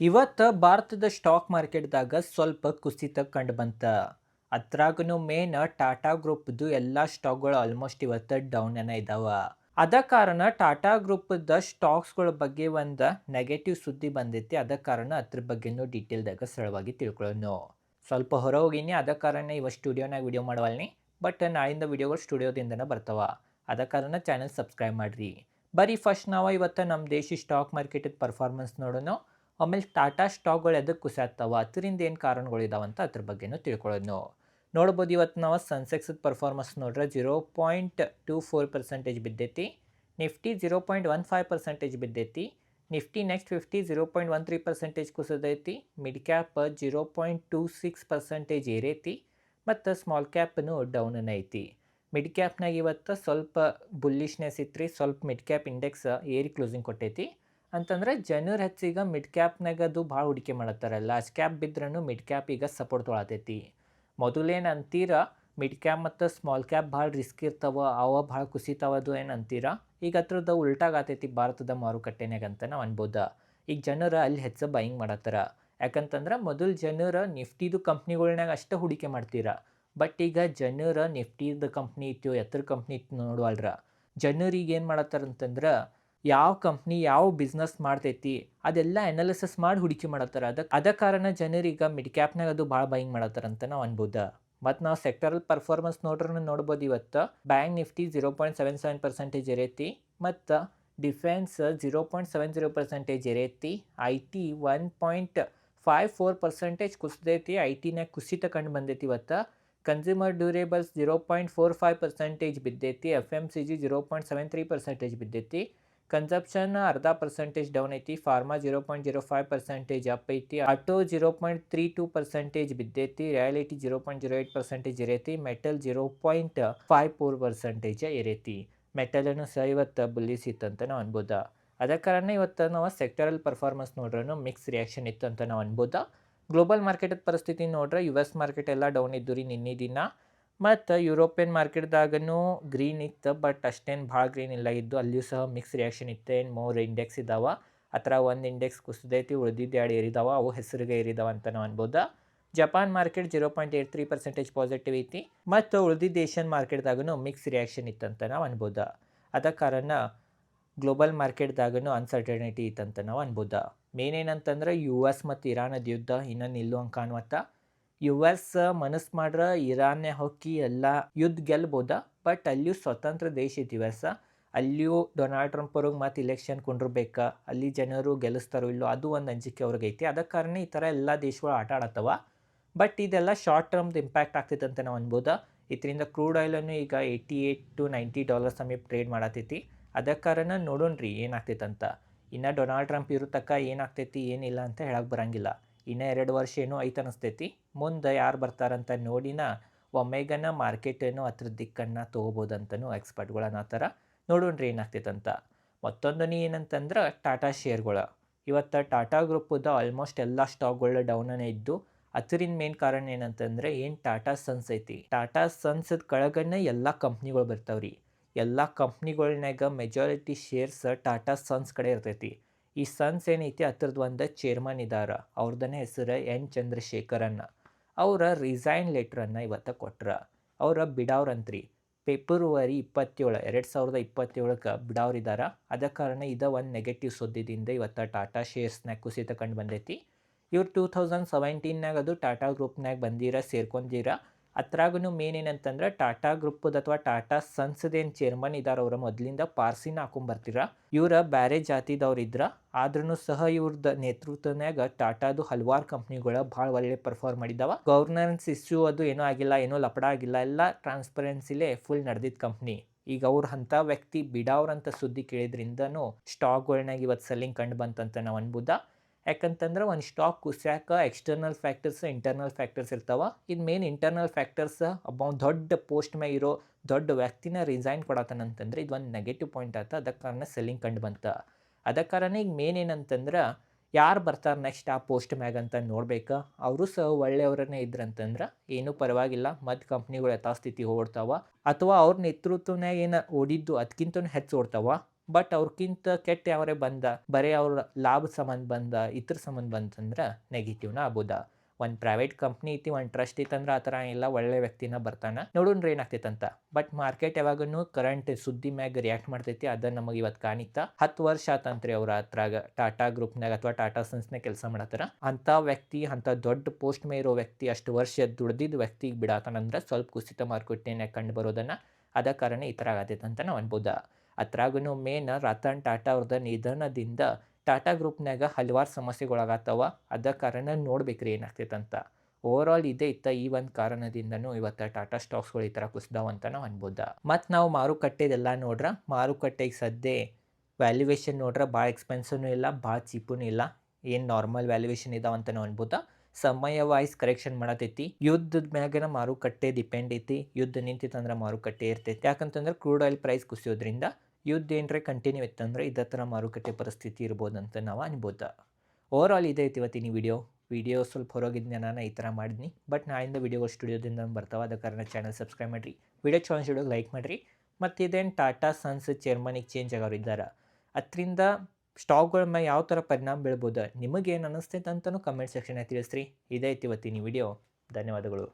ಇವತ್ತು ಭಾರತದ ಸ್ಟಾಕ್ ಮಾರ್ಕೆಟ್ದಾಗ ಸ್ವಲ್ಪ ಕುಸಿತ ಕಂಡು ಬಂತ. ಅದ್ರಾಗೂ ಮೇನ್ ಟಾಟಾ ಗ್ರೂಪ್ದು ಎಲ್ಲ ಸ್ಟಾಕ್ಗಳು ಆಲ್ಮೋಸ್ಟ್ ಇವತ್ತು ಡೌನ್ ಇದಾವ. ಅದ ಕಾರಣ ಟಾಟಾ ಗ್ರೂಪ್ದ ಸ್ಟಾಕ್ಸ್ಗಳ ಬಗ್ಗೆ ಒಂದು ನೆಗೆಟಿವ್ ಸುದ್ದಿ ಬಂದೈತಿ. ಅದ ಕಾರಣ ಅದ್ರ ಬಗ್ಗೆನೂ ಡೀಟೇಲ್ದಾಗ ಸರಳವಾಗಿ ತಿಳ್ಕೊಳ್ಳೋಣ. ಸ್ವಲ್ಪ ಹೊರ ಹೋಗಿನಿ, ಅದ ಕಾರಣ ಇವ ಸ್ಟುಡಿಯೋನಾಗ ವಿಡಿಯೋ ಮಾಡವಲ್ನಿ. ಬಟ್ ನಾಳಿಂದ ವಿಡಿಯೋಗಳು ಸ್ಟುಡಿಯೋದಿಂದನೇ ಬರ್ತಾವ. ಅದ ಕಾರಣ ಚಾನಲ್ ಸಬ್ಸ್ಕ್ರೈಬ್ ಮಾಡಿರಿ. ಬರೀ ಫಸ್ಟ್ ನಾವು ಇವತ್ತು ನಮ್ಮ ದೇಶಿ ಸ್ಟಾಕ್ ಮಾರ್ಕೆಟಿದ ಪರ್ಫಾರ್ಮೆನ್ಸ್ ನೋಡೋಣ. ಆಮೇಲೆ ಟಾಟಾ ಸ್ಟಾಕ್ಗಳು ಎದಕ್ಕೆ ಕುಸಿಯಾಗ್ತಾವ, ಅದರಿಂದ ಏನು ಕಾರಣಗಳಿದಾವಂತ ಅದ್ರ ಬಗ್ಗೆನೂ ತಿಳ್ಕೊಳ್ಳೋಣ. ನೋಡ್ಬೋದು ಇವತ್ತು ನಾವು ಸೆನ್ಸೆಕ್ಸ್ ಪರ್ಫಾರ್ಮೆನ್ಸ್ ನೋಡ್ರೆ 0.24% ಬಿದ್ದೈತಿ. ನಿಫ್ಟಿ 0.15% ಬಿದ್ದೈತಿ. ನಿಫ್ಟಿ ನೆಕ್ಸ್ಟ್ 50 0.13% ಕುಸಿದೈತಿ. ಮಿಡ್ ಕ್ಯಾಪ್ 0.26% ಏರೈತಿ. ಮತ್ತು ಸ್ಮಾಲ್ ಕ್ಯಾಪ್ನು ಡೌನ್ ಐತಿ. ಮಿಡ್ ಕ್ಯಾಪ್ನಾಗ ಇವತ್ತು ಸ್ವಲ್ಪ ಬುಲ್ಲಿಶ್ನೆಸ್ ಇತ್ತು ರೀ. ಸ್ವಲ್ಪ ಮಿಡ್ ಕ್ಯಾಪ್ ಇಂಡೆಕ್ಸ್ ಏರಿ ಕ್ಲೋಸಿಂಗ್ ಕೊಟ್ಟೈತಿ. ಅಂತಂದ್ರೆ ಜನರು ಹೆಚ್ಚೀಗ ಮಿಡ್ ಕ್ಯಾಪ್ನಾಗ ಅದು ಭಾಳ ಹೂಡಿಕೆ ಮಾಡತ್ತಾರ. ಲಾರ್ಜ್ ಕ್ಯಾಪ್ ಬಿದ್ರೂ ಮಿಡ್ ಕ್ಯಾಪ್ ಈಗ ಸಪೋರ್ಟ್ ತೊಗೊಳತೈತಿ. ಮೊದಲೇನು ಅಂತೀರ ಮಿಡ್ ಕ್ಯಾಪ್ ಮತ್ತು ಸ್ಮಾಲ್ ಕ್ಯಾಪ್ ಭಾಳ ರಿಸ್ಕ್ ಇರ್ತಾವ, ಅವ ಭಾಳ ಕುಸಿತಾವದು ಏನು ಅಂತೀರ. ಈಗ ಅದ್ರದ್ದು ಉಲ್ಟಾಗತೈತಿ ಭಾರತದ ಮಾರುಕಟ್ಟೆನಾಗ ಅಂತ ನಾವು ಅನ್ಬೋದ. ಈಗ ಜನರು ಅಲ್ಲಿ ಹೆಚ್ಚು ಬೈಯಿಂಗ್ ಮಾಡತ್ತಾರ. ಯಾಕಂತಂದ್ರೆ ಮೊದಲು ಜನರು ನಿಫ್ಟಿದು ಕಂಪ್ನಿಗಳ್ನಾಗ ಅಷ್ಟೇ ಹೂಡಿಕೆ ಮಾಡ್ತೀರ. ಬಟ್ ಈಗ ಜನರು ನಿಫ್ಟಿದು ಕಂಪ್ನಿ ಇತ್ತು, ಎತ್ತರ ಕಂಪ್ನಿ ಇತ್ತು ನೋಡುವಲ್ರ. ಜನರಿಗೆ ಏನು ಮಾಡತ್ತಾರಂತಂದ್ರೆ ಯಾವ ಕಂಪ್ನಿ ಯಾವ ಬಿಸ್ನೆಸ್ ಮಾಡ್ತೈತಿ ಅದೆಲ್ಲ ಅನಾಲಿಸಿಸ್ ಮಾಡಿ ಹೂಡಿಕೆ ಮಾಡತ್ತಾರ. ಅದ ಕಾರಣ ಜನರೀಗ ಮಿಡ್ ಕ್ಯಾಪ್ನಾಗ ಅದು ಭಾಳ ಬೈಯಿಂಗ್ ಮಾಡತ್ತಾರಂತ ನಾವು ಅನ್ಬೋದ. ಮತ್ತು ನಾವು ಸೆಕ್ಟರಲ್ ಪರ್ಫಾರ್ಮೆನ್ಸ್ ನೋಡ್ಬೋದು. ಇವತ್ತು ಬ್ಯಾಂಕ್ ನಿಫ್ಟಿ 0.77% ಏರೈತಿ. ಮತ್ತು ಡಿಫೆನ್ಸ್ 0.70% ಏರೈತಿ. IT 1.54% ಕುಸಿದೈತಿ. IT-ನ್ಯಾಗ ಕುಸಿತ ಕಂಡು ಬಂದೈತಿ ಇವತ್ತು. Consumer durables 0.45% ಬಿದ್ದೈತಿ. FMCG 0.73% ಬಿದ್ದೈತಿ. Consumption 0.5% down ಐತಿ. ಫಾರ್ಮಾ 0.05% ಅಪ್ ಐತಿ. ಆಟೋ 0.32% ಬಿದ್ದೈತಿ. ರಿಯಾಲಿಟಿ 0.08% ಏರೈತಿ. ಮೆಟಲ್ 0.54% ಏರೈತಿ. ಮೆಟಲನ್ನು ಸಹ ಇವತ್ತು ಬುಲ್ಲಿಸ್ ಇತ್ತಂತ ನಾವು ಅನ್ಬೋದ. ಅದ ಕಾರಣ ಇವತ್ತು ನಾವು ಸೆಕ್ಟರಲ್ ಪರ್ಫಾರ್ಮೆನ್ಸ್ ನೋಡ್ರೂ ಮಿಕ್ಸ್ ರಿಯಾಕ್ಷನ್ ಇತ್ತು ಅಂತ ನಾವು ಅನ್ಬೋದ. ಗ್ಲೋಬಲ್ ಮಾರ್ಕೆಟದ ಪರಿಸ್ಥಿತಿ ನೋಡ್ರೆ US ಮಾರ್ಕೆಟ್ ಎಲ್ಲ ಡೌನ್ ಇದ್ದು ರೀ ನಿನ್ನೆ ದಿನ. ಮತ್ತು ಯುರೋಪಿಯನ್ ಮಾರ್ಕೆಟ್ದಾಗೂ ಗ್ರೀನ್ ಇತ್ತು, ಬಟ್ ಅಷ್ಟೇನು ಭಾಳ ಗ್ರೀನ್ ಇಲ್ಲ ಇದ್ದು. ಅಲ್ಲಿಯೂ ಸಹ ಮಿಕ್ಸ್ ರಿಯಾಕ್ಷನ್ ಇತ್ತು. ಏನು 3 ಇಂಡೆಕ್ಸ್ ಇದ್ದಾವೆ. ಆ ಥರ ಒಂದು ಇಂಡೆಕ್ಸ್ ಕುಸಿದೈತಿ, ಉಳಿದಿದ್ದು 2 ಏರಿದಾವೆ. ಅವು ಹೆಸರಿಗೆ ಏರಿದಾವೆ ಅಂತ ನಾವು ಅನ್ಬೋದ. ಜಪಾನ್ ಮಾರ್ಕೆಟ್ 0.83% ಪಾಸಿಟಿವ್ ಐತಿ. ಮತ್ತು ಉಳಿದಿದ್ದು ಏಷ್ಯನ್ ಮಾರ್ಕೆಟ್ದಾಗೂ ಮಿಕ್ಸ್ ರಿಯಾಕ್ಷನ್ ಇತ್ತಂತ ನಾವು ಅನ್ಬೋದ. ಅದ ಕಾರಣ ಗ್ಲೋಬಲ್ ಮಾರ್ಕೆಟ್ದಾಗೂ ಅನ್ಸರ್ಟನಿಟಿ ಇತ್ತಂತ ನಾವು ಅನ್ಬೋದ. ಮೇನ್ ಏನಂತಂದ್ರೆ US ಮತ್ತು ಇರಾನದ ಯುದ್ಧ ಇನ್ನೂ ನಿಲ್ಲುವಂಗೆ ಕಾಣುವತ್ತ. US ಮನಸ್ಸು ಮಾಡ್ರೆ ಇರಾನ್ನೇ ಹೊಕ್ಕಿ ಎಲ್ಲ ಯುದ್ಧ ಗೆಲ್ಬೋದ. ಬಟ್ ಅಲ್ಲಿಯೂ ಸ್ವತಂತ್ರ ದೇಶ ಐತಿ US. ಅಲ್ಲಿಯೂ ಡೊನಾಲ್ಡ್ ಟ್ರಂಪ್ ಅವ್ರಿಗೆ ಮತ್ತು ಇಲೆಕ್ಷನ್ ಕೊಂಡಿರ್ಬೇಕಾ, ಅಲ್ಲಿ ಜನರು ಗೆಲ್ಲಿಸ್ತಾರೋ ಇಲ್ಲೋ ಅದು ಒಂದು ಅಂಜಿಕೆ ಅವ್ರಿಗೆ ಐತಿ. ಅದ ಕಾರಣ ಈ ಥರ ಎಲ್ಲ ದೇಶಗಳು ಆಟ ಆಡತ್ತವ. ಬಟ್ ಇದೆಲ್ಲ ಶಾರ್ಟ್ ಟರ್ಮ್ದು ಇಂಪ್ಯಾಕ್ಟ್ ಆಗ್ತೈತೆ ಅಂತ ನಾವು ಅನ್ಬೋದ. ಇದರಿಂದ ಕ್ರೂಡ್ ಆಯಿಲನ್ನು ಈಗ $88 to $90 ಸಮೀಪ ಟ್ರೇಡ್ ಮಾಡತೈತಿ. ಅದ ಕಾರಣ ನೋಡೋಣ್ರಿ ಏನಾಗ್ತೈತಂತ. ಇನ್ನು ಡೊನಾಲ್ಡ್ ಟ್ರಂಪ್ ಇರೋ ತನಕ ಏನಾಗ್ತೈತಿ ಏನಿಲ್ಲ ಅಂತ ಹೇಳಕ್ಕೆ ಬರಂಗಿಲ್ಲ. ಇನ್ನು 2 ವರ್ಷ ಏನೋ ಐತೆ ಅನಿಸ್ತೈತಿ. ಮುಂದೆ ಯಾರು ಬರ್ತಾರಂತ ನೋಡಿನ ಒಮ್ಮೆಗನ ಮಾರ್ಕೆಟ್ ಏನೋ ಅದ್ರ ದಿಕ್ಕನ್ನು ತೊಗೋಬೋದಂತನೂ ಎಕ್ಸ್ಪರ್ಟ್ಗಳು ಅನ್ನತ್ತಾರ. ನೋಡೋಣ್ರಿ ಏನಾಗ್ತೈತಂತ. ಮತ್ತೊಂದು ಏನಂತಂದ್ರೆ ಟಾಟಾ ಶೇರ್ಗಳು. ಇವತ್ತು ಟಾಟಾ ಗ್ರೂಪದ ಆಲ್ಮೋಸ್ಟ್ ಎಲ್ಲ ಸ್ಟಾಕ್ಗಳು ಡೌನನೇ ಇದ್ದು. ಅದರಿಂದ ಮೇನ್ ಕಾರಣ ಏನಂತಂದರೆ ಏನು ಟಾಟಾ ಸನ್ಸ್ ಐತಿ. ಟಾಟಾ ಸನ್ಸ್ದ ಕೆಳಗನೆ ಎಲ್ಲ ಕಂಪ್ನಿಗಳು ಬರ್ತಾವ್ರಿ. ಎಲ್ಲ ಕಂಪ್ನಿಗಳ್ನಾಗ ಮೆಜಾರಿಟಿ ಶೇರ್ಸ್ ಟಾಟಾ ಸನ್ಸ್ ಕಡೆ ಇರ್ತೈತಿ. ಈ ಸನ್ಸ್ ಏನೈತಿ ಅದ್ರದ್ದು ಒಂದು ಚೇರ್ಮನ್ ಇದ್ದಾರೆ. ಅವ್ರದ್ದನೇ ಹೆಸರು N. ಚಂದ್ರಶೇಖರನ್. ಅವರ ರಿಸೈನ್ ಲೆಟ್ರನ್ನು ಇವತ್ತು ಕೊಟ್ರ. ಅವರ ಬಿಡವ್ರಂತ್ರಿ ಫೆಬ್ರವರಿ 27, 2027ಕ್ಕೆ ಬಿಡವ್ರಿದ್ದಾರೆ. ಅದ ಕಾರಣ ಇದು ಒಂದು ನೆಗೆಟಿವ್ ಸುದ್ದಿದಿಂದ ಇವತ್ತು ಟಾಟಾ ಶೇರ್ಸ್ನಾಗ ಕುಸಿತ ಕಂಡು ಬಂದೈತಿ. ಇವ್ರು 2017ನಾಗ ಅದು ಟಾಟಾ ಗ್ರೂಪ್ನಾಗ ಸೇರ್ಕೊಂಡಿರ. ಅದ್ರಾಗೂ ಮೇನ್ ಏನಂತಂದ್ರೆ ಟಾಟಾ ಗ್ರೂಪದ ಅಥವಾ ಟಾಟಾ ಸನ್ಸ್ದೇನು ಚೇರ್ಮನ್ ಇದ್ದಾರೆ ಅವ್ರ ಮೊದಲಿಂದ ಪಾರ್ಸಿನ ಹಾಕೊಂಬರ್ತೀರ. ಇವರ ಬೇರೆ ಜಾತಿದವ್ರು ಇದ್ರ. ಆದ್ರೂ ಸಹ ಇವ್ರದ್ದು ನೇತೃತ್ವನಾಗ ಟಾಟಾದು ಹಲವಾರು ಕಂಪ್ನಿಗಳು ಭಾಳ ಒಳ್ಳೆ ಪರ್ಫಾರ್ಮ್ ಮಾಡಿದಾವ. ಗವರ್ನೆನ್ಸ್ ಇಶ್ಯೂ ಅದು ಏನೂ ಆಗಿಲ್ಲ, ಏನೂ ಲಪಡ ಆಗಿಲ್ಲ. ಎಲ್ಲ ಟ್ರಾನ್ಸ್ಪರೆನ್ಸಿಲೇ ಫುಲ್ ನಡೆದಿದ್ದ ಕಂಪ್ನಿ. ಈಗ ಅವ್ರ ಅಂಥ ವ್ಯಕ್ತಿ ಬಿಡವ್ರಂತ ಸುದ್ದಿ ಕೇಳಿದ್ರಿಂದನೂ ಸ್ಟಾಕ್ಗಳ್ನಾಗ ಇವತ್ತು ಸೆಲ್ಲಿಂಗ್ ಕಂಡು ಬಂತಂತ ನಾವು ಅನ್ಬೋದ. ಯಾಕಂತಂದ್ರೆ ಒಂದು ಸ್ಟಾಕ್ ಕುಸ್ಯಾಕ ಎಕ್ಸ್ಟರ್ನಲ್ ಫ್ಯಾಕ್ಟರ್ಸ್ ಇಂಟರ್ನಲ್ ಫ್ಯಾಕ್ಟರ್ಸ್ ಇರ್ತಾವೆ. ಇದು ಮೇನ್ ಇಂಟರ್ನಲ್ ಫ್ಯಾಕ್ಟರ್ಸ್. ಒಬ್ಬ ದೊಡ್ಡ ಪೋಸ್ಟ್ ಮ್ಯಾಗ ಇರೋ ದೊಡ್ಡ ವ್ಯಕ್ತಿನ ರಿಸೈನ್ ಕೊಡತ್ತಾನಂತಂದ್ರೆ ಇದು ಒಂದು ನೆಗೆಟಿವ್ ಪಾಯಿಂಟ್ ಆಯ್ತು. ಅದಕ್ಕೆ ಕಾರಣ ಸೆಲ್ಲಿಂಗ್ ಕಂಡು ಬಂತ. ಅದ ಕಾರಣ ಈಗ ಮೇನ್ ಏನಂತಂದ್ರೆ ಯಾರು ಬರ್ತಾರೆ ನೆಕ್ಸ್ಟ್ ಆ ಪೋಸ್ಟ್ ಮ್ಯಾಗ ಅಂತ ನೋಡ್ಬೇಕು. ಅವರು ಸಹ ಒಳ್ಳೆಯವರನ್ನೇ ಇದ್ರಂತಂದ್ರೆ ಏನೂ ಪರವಾಗಿಲ್ಲ. ಮತ್ತು ಕಂಪ್ನಿಗಳು ಯಥಾಸ್ಥಿತಿ ಓಡ್ತಾವ ಅಥವಾ ಅವ್ರ ನೇತೃತ್ವನಾಗ ಏನು ಓಡಿದ್ದು ಅದಕ್ಕಿಂತ ಹೆಚ್ಚು ಓಡ್ತಾವ. ಬಟ್ ಅವ್ರಕ್ಕಿಂತ ಕೆಟ್ಟ ಯಾವರೇ ಬಂದ ಬರೀ ಅವ್ರ ಲಾಭ ಸಂಬಂಧ ಬಂದ ಇದ್ರ ಸಂಬಂಧ ಬಂತಂದ್ರೆ ನೆಗೆಟಿವ್ನ ಆಗ್ಬೋದ. ಒಂದು ಪ್ರೈವೇಟ್ ಕಂಪ್ನಿ ಐತಿ, ಒಂದು ಟ್ರಸ್ಟ್ ಐತಂದ್ರೆ ಆ ಥರ ಎಲ್ಲ ಒಳ್ಳೆ ವ್ಯಕ್ತಿನ ಬರ್ತಾನೆ, ನೋಡೋಣ್ರಿ ಏನಾಗ್ತೈತಂತ. ಬಟ್ ಮಾರ್ಕೆಟ್ ಯಾವಾಗೂ ಕರೆಂಟ್ ಸುದ್ದಿ ಮ್ಯಾಗ ರಿಯಾಕ್ಟ್ ಮಾಡ್ತೈತಿ, ಅದನ್ನ ನಮಗೆ ಇವತ್ತು ಕಾಣಿತ್ತ. 10 ವರ್ಷ ಆತಂತ್ರಿ ಅವ್ರ ಹತ್ರಾಗ ಟಾಟಾ ಗ್ರೂಪ್ನಾಗ ಅಥವಾ ಟಾಟಾ ಸನ್ಸ್ನಾಗ ಕೆಲಸ ಮಾಡತ್ತಾರ. ಅಂತ ವ್ಯಕ್ತಿ, ಅಂತ ದೊಡ್ಡ ಪೋಸ್ಟ್ ಮೇಲೆ ಇರೋ ವ್ಯಕ್ತಿ, ಅಷ್ಟು ವರ್ಷ ದುಡ್ದಿದ್ದ ವ್ಯಕ್ತಿಗೆ ಬಿಡಾತಾನಂದ್ರೆ ಸ್ವಲ್ಪ ಕುಸಿತ ಮಾರುಕಟ್ಟೆನಾಗ ಕಂಡು ಬರೋದನ್ನ, ಅದ ಕಾರಣ ಈ ಥರ ಆಗತೈತೆ ಅಂತ ನಾವು ಅನ್ಬೋದ. ಅದ್ರಾಗೂ ಮೇನ್ ರತನ್ ಟಾಟಾ ಅವ್ರದ ನಿಧನದಿಂದ ಟಾಟಾ ಗ್ರೂಪ್ನಾಗ ಹಲವಾರು ಸಮಸ್ಯೆಗಳಾಗತ್ತವ. ಅದ ಕಾರಣ ನೋಡ್ಬೇಕ್ರಿ ಏನಾಗ್ತೈತಂತ. ಓವರ್ ಆಲ್ ಇದೇ ಇತ್ತ ಈ ಒಂದು ಕಾರಣದಿಂದನೂ ಇವತ್ತು ಟಾಟಾ ಸ್ಟಾಕ್ಸ್ಗಳು ಈ ಥರ ಕುಸಿದಾವ ಅಂತ ನಾವು ಅನ್ಬೋದ. ಮತ್ತು ನಾವು ಮಾರುಕಟ್ಟೆದೆಲ್ಲ ನೋಡ್ರೆ ಮಾರುಕಟ್ಟೆಗೆ ಸದ್ಯ ವ್ಯಾಲ್ಯೂಯೇಷನ್ ನೋಡ್ರೆ ಭಾಳ ಎಕ್ಸ್ಪೆನ್ಸಿವ್ನೂ ಇಲ್ಲ, ಭಾಳ ಚೀಪೂ ಇಲ್ಲ, ಏನು ನಾರ್ಮಲ್ ವ್ಯಾಲ್ಯೂಯೇಷನ್ ಇದಾವಂತ ನಾವು ಅನ್ಬೋದ. ಸಮಯ ವಾಯ್ಸ್ ಕರೆಕ್ಷನ್ ಮಾಡತೈತಿ. ಯುದ್ಧದ ಮ್ಯಾಗನ ಮಾರುಕಟ್ಟೆ ಡಿಪೆಂಡ್ ಐತಿ. ಯುದ್ಧ ನಿಂತಿತ್ತಂದ್ರೆ ಮಾರುಕಟ್ಟೆ ಇರ್ತೈತಿ. ಯಾಕಂತಂದ್ರೆ ಕ್ರೂಡ್ ಆಯಿಲ್ ಪ್ರೈಸ್ ಕುಸಿಯೋದ್ರಿಂದ ಯುದ್ಧ ಏನರೇ ಕಂಟಿನ್ಯೂ ಇತ್ತಂದ್ರೆ ಇದೇ ಥರ ಮಾರುಕಟ್ಟೆ ಪರಿಸ್ಥಿತಿ ಇರ್ಬೋದಂತ ನಾವು ಅನ್ಬೋದ. ಓವರ್ ಆಲ್ ಇದೇ ಐತಿ ಇವತ್ತಿನ ವಿಡಿಯೋ ಸ್ವಲ್ಪ ಹೊರಗಿದ್ನ ನಾನು ಈ ಥರ ಮಾಡಿದ್ನಿ. ಬಟ್ ನಾಳಿಂದ ವಿಡಿಯೋಗಳು ಸ್ಟುಡಿಯೋದಿಂದ ಬರ್ತಾವೆ, ಅದ ಕಾರಣ ಚಾನಲ್ ಸಬ್ಸ್ಕ್ರೈಬ್ ಮಾಡಿರಿ, ವಿಡಿಯೋ ಚಾನ್ಸ್ ಲೈಕ್ ಮಾಡಿರಿ. ಮತ್ತು ಇದೇನು ಟಾಟಾ ಸನ್ಸ್ ಚೇರ್ಮನಿಗೆ ಚೇಂಜ್ ಆಗೋರು ಇದ್ದಾರೆ, ಅದರಿಂದ ಸ್ಟಾಕ್ಗಳ ಮೇಲೆ ಯಾವ ಥರ ಪರಿಣಾಮ ಬೀಳ್ಬೋದು, ನಿಮಗೇನು ಅನ್ನಿಸ್ತೈತೆ ಅಂತಲೂ ಕಮೆಂಟ್ ಸೆಕ್ಷನ್ನಾಗ ತಿಳಿಸ್ರಿ. ಇದೇ ಐತಿ ಇವತ್ತಿನ ವಿಡಿಯೋ. ಧನ್ಯವಾದಗಳು.